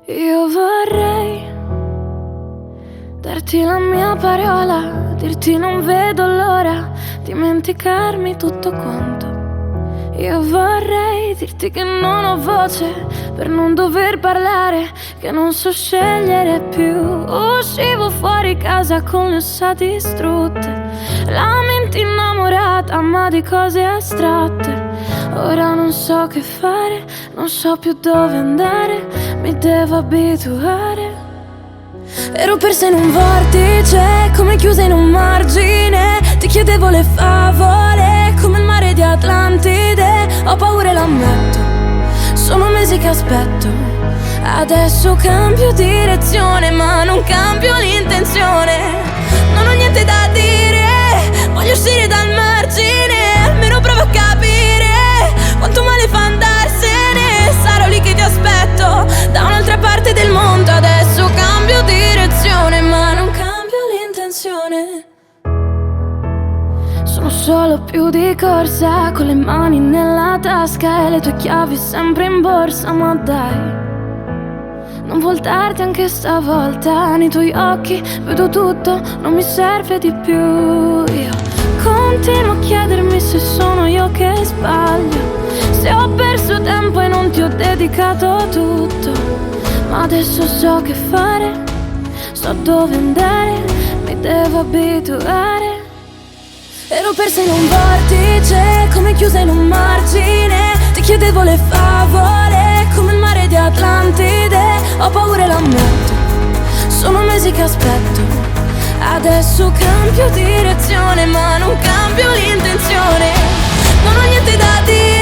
Io vorrei darti la mia parola, dirti non vedo l'ora, dimenticarmi tutto quanto. Io vorrei dirti che non ho voce per non dover parlare, che non so scegliere più. Uscivo fuori casa con le ossa distrutte, la mente innamorata ma di cose astratte. Ora non so che fare, non so più dove andare, mi devo abituare. Ero persa in un vortice, come chiusa in un margine. Ti chiedevo le favole, come il mare di Atlantide. Ho paura e l'ammetto, sono mesi che aspetto. Adesso cambio direzione, ma non cambio l'intenzione. Non ho niente da dire, voglio uscire dal margine. Almeno provo a capire quanto male fa andarsene. Sarò lì che ti aspetto, da un'altra parte del mondo. Adesso cambio direzione, ma non cambio l'intenzione. Sono solo più di corsa, con le mani nella tasca e le tue chiavi sempre in borsa. Ma dai, non voltarti anche stavolta, nei tuoi occhi vedo tutto, non mi serve di più. Io continuo a chiedermi se sono io che sbaglio, se ho perso tempo e non ti ho dedicato tutto. Ma adesso so che fare, so dove andare, mi devo abituare. Ero persa in un vortice, come chiusa in un margine. Ti chiedevo le favole, come il mare di Atlantide. Ho paura e l'ammetto, sono mesi che aspetto. Adesso cambio direzione, ma non cambio l'intenzione. Non ho niente da dire,